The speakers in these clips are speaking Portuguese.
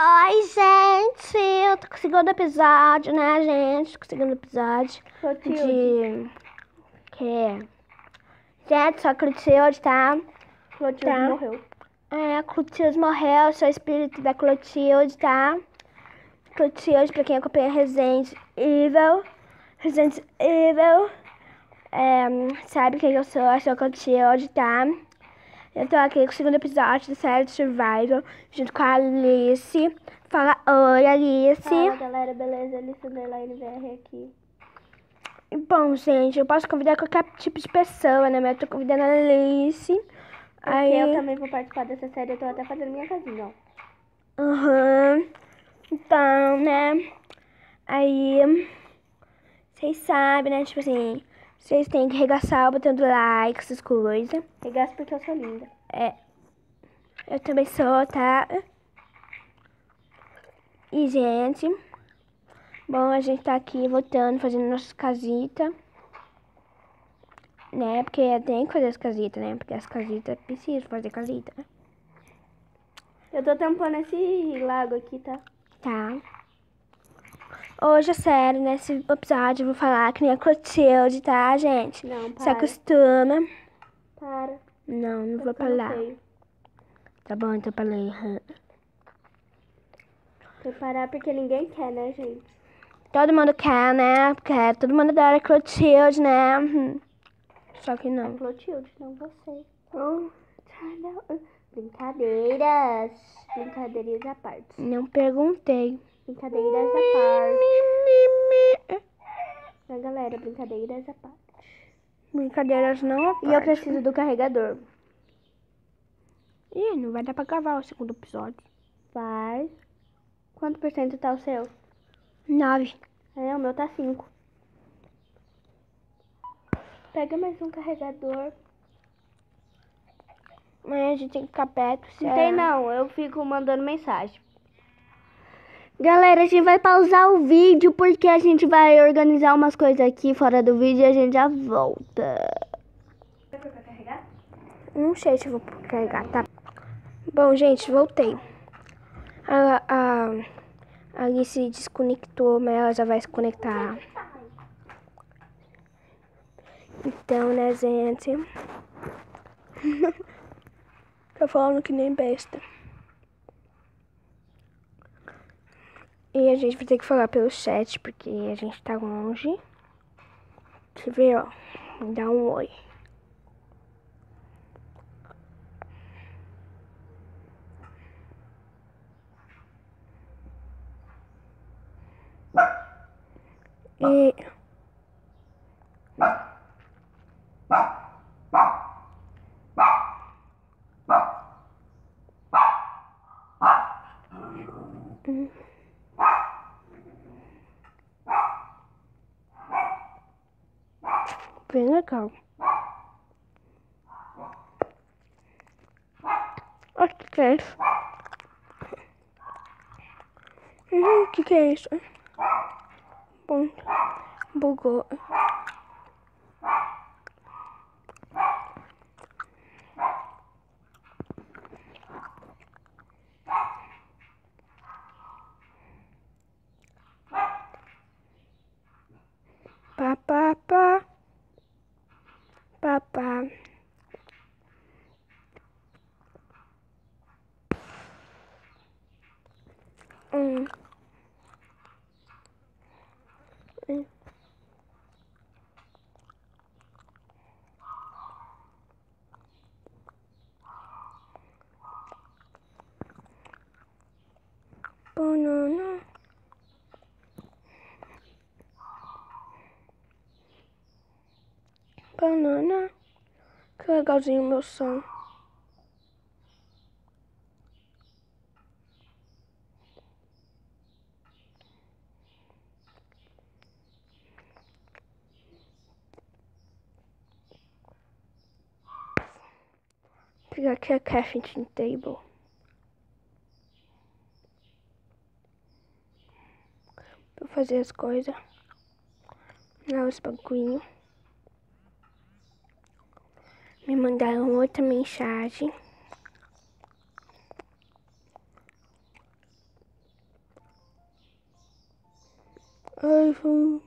Oi, gente! Eu tô com o segundo episódio, né, gente? Com o segundo episódio de... Que? Gente, só Clotilde, tá? Clotilde morreu. É, Clotilde morreu, sou o espírito da Clotilde, tá? Clotilde, pra quem acompanha Resident Evil, sabe quem eu sou a Clotilde, tá? Eu tô aqui com o segundo episódio da série de Survival, junto com a Alice. Fala oi, Alice. Fala, galera, beleza? Alice Underline VR aqui. Bom, gente, eu posso convidar qualquer tipo de pessoa, né? Mas eu tô convidando a Alice. Porque eu também vou participar dessa série, eu tô até fazendo minha casinha, ó. Então, né? Aí, vocês sabem, né? Tipo assim, vocês têm que regaçar o botão do like, essas coisas. Regaço porque eu sou linda. Eu também sou, tá? E, gente, bom, a gente tá aqui voltando, fazendo nossas casitas. Né? Porque tem que fazer as casitas, né? Porque as casitas precisam fazer casita, né? Eu tô tampando esse lago aqui, tá? Tá. Hoje, é sério, nesse episódio eu vou falar que nem a Clotilde, tá, gente? Não, para. Se acostuma. Para. Não Tá vou ficando falar. feio. Tá bom, então falei. Preparar porque ninguém quer, né, gente? Todo mundo quer, né? Porque todo mundo adora Clotilde, né? Só que não. Clotilde, não você. Brincadeiras. Brincadeiras à parte. Não perguntei. Brincadeiras à parte. Né, galera? Brincadeiras à parte. Brincadeiras não à E eu preciso do carregador. Ih, não vai dar pra gravar o segundo episódio. Vai. Quanto por cento tá o seu? 9. É, o meu tá 5. Pega mais um carregador. Mas a gente tem que ficar perto. Não tem não, eu fico mandando mensagem. Galera, a gente vai pausar o vídeo porque a gente vai organizar umas coisas aqui fora do vídeo e a gente já volta. Você foi pra carregar? Não sei se eu vou carregar, tá? Bom, gente, voltei. A Alice desconectou, mas ela já vai se conectar. Então, né, gente? Tô falando que nem besta. E a gente vai ter que falar pelo chat, porque a gente tá longe. Deixa eu ver, ó. Dá um oi. E... Bem legal. Olha o que é isso? O que é isso? Bom, bugou. Pá, pá, pá. Pá, pá. Banana. Banana. Que legalzinho o meu som. Vou pegar aqui a crafting table. Pra fazer as coisas. Não, os bagulho. Me mandaram outra mensagem. iPhone.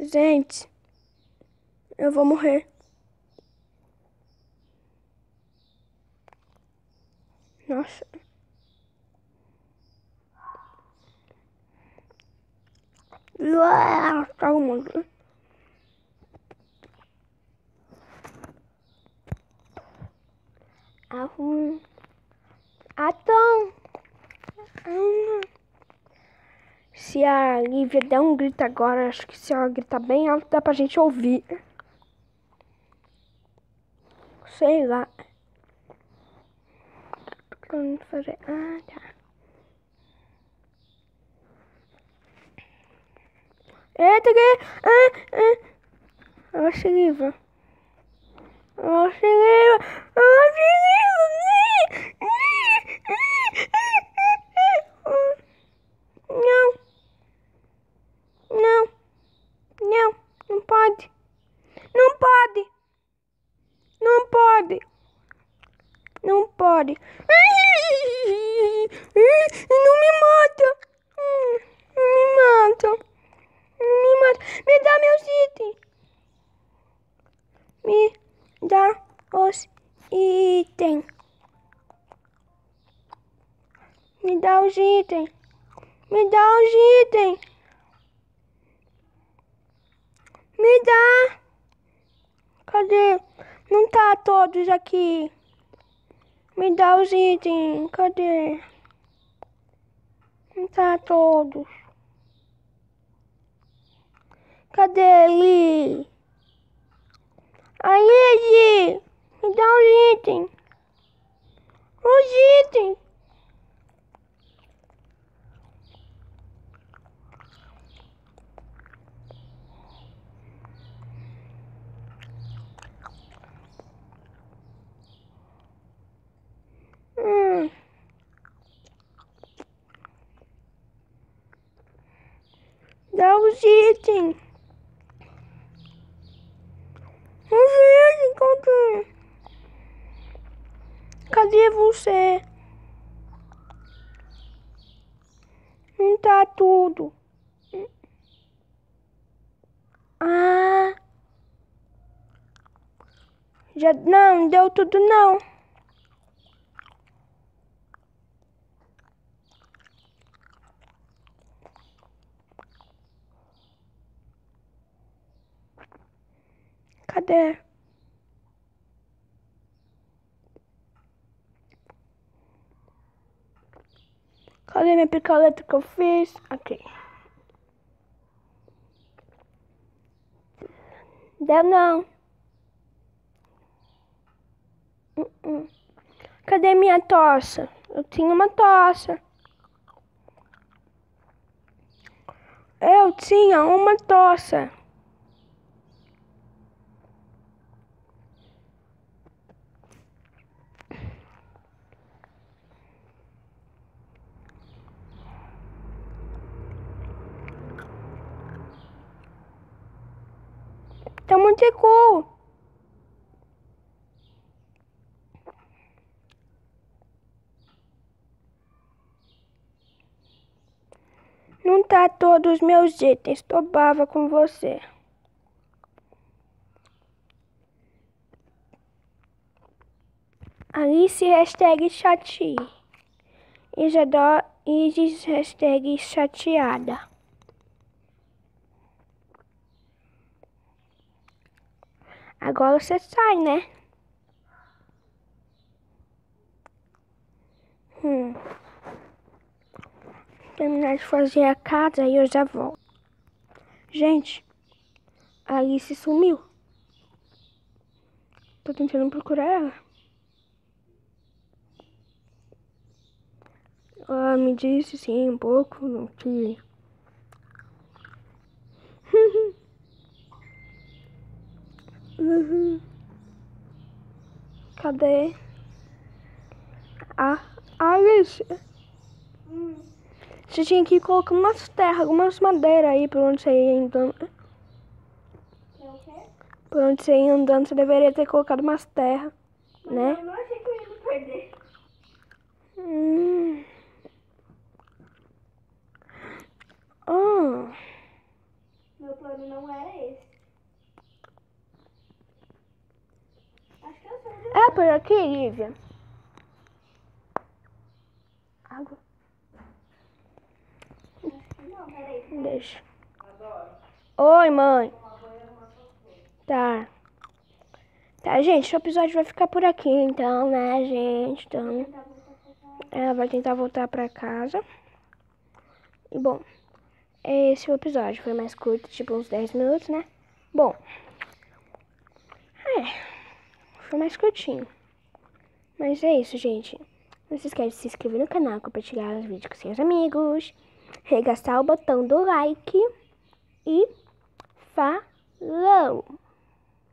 Gente, eu vou morrer. Nossa. Calma. Então. Se a Lívia der um grito agora, acho que se ela gritar bem alto, dá pra gente ouvir. Sei lá. Tô fazer. Ah, tá. Eita, que. Oxe, Lívia. Oxe, Lívia. Oxe, Lívia. Não. Não. Não. Não pode. Não pode. Não pode. Não pode. Não me mata. Não me mata. Não me mata. Me dá meus itens. Me dá os itens. Me dá os itens. Me dá os itens. Me dá. Cadê? Não tá todos aqui. Me dá os itens. Cadê? Não tá todos. Cadê ele? Aí, me dá os itens. Os itens. Dá os itens. Os itens, cadê? Cadê você? Não tá tudo. Ah. Já não deu tudo não. Cadê? Cadê minha picoleta que eu fiz? Aqui. Deu não. Cadê minha tossa? Eu tinha uma tossa. Eu tinha uma tossa. Tá muito cool. Não tá todos os meus itens. Tô brava com você. Alice hashtag chateie. Isadora Isis hashtag chateada. Agora você sai, né? Terminar de fazer a casa e eu já volto. Gente, a Alice sumiu. Tô tentando procurar ela. Ela me disse sim um pouco que... Cadê a Alice? Você tinha que ir colocando umas terras, algumas madeiras aí por onde você ia andando. Por onde você ia andando, você deveria ter colocado umas terras, né? Eu não achei que eu ia me perder. Ah, Meu plano não era esse. Acho que eu sei onde é por aqui, Lívia. Água. não, peraí. Deixa. Oi, mãe. Tá. Tá, gente, o episódio vai ficar por aqui, então, né, gente? Então, ela vai tentar voltar pra casa. E, bom, esse é o episódio. Foi mais curto, tipo uns 10 minutos, né? Bom, foi mais curtinho. Mas é isso, gente. Não se esquece de se inscrever no canal, compartilhar os vídeos com seus amigos, regaçar o botão do like e falou!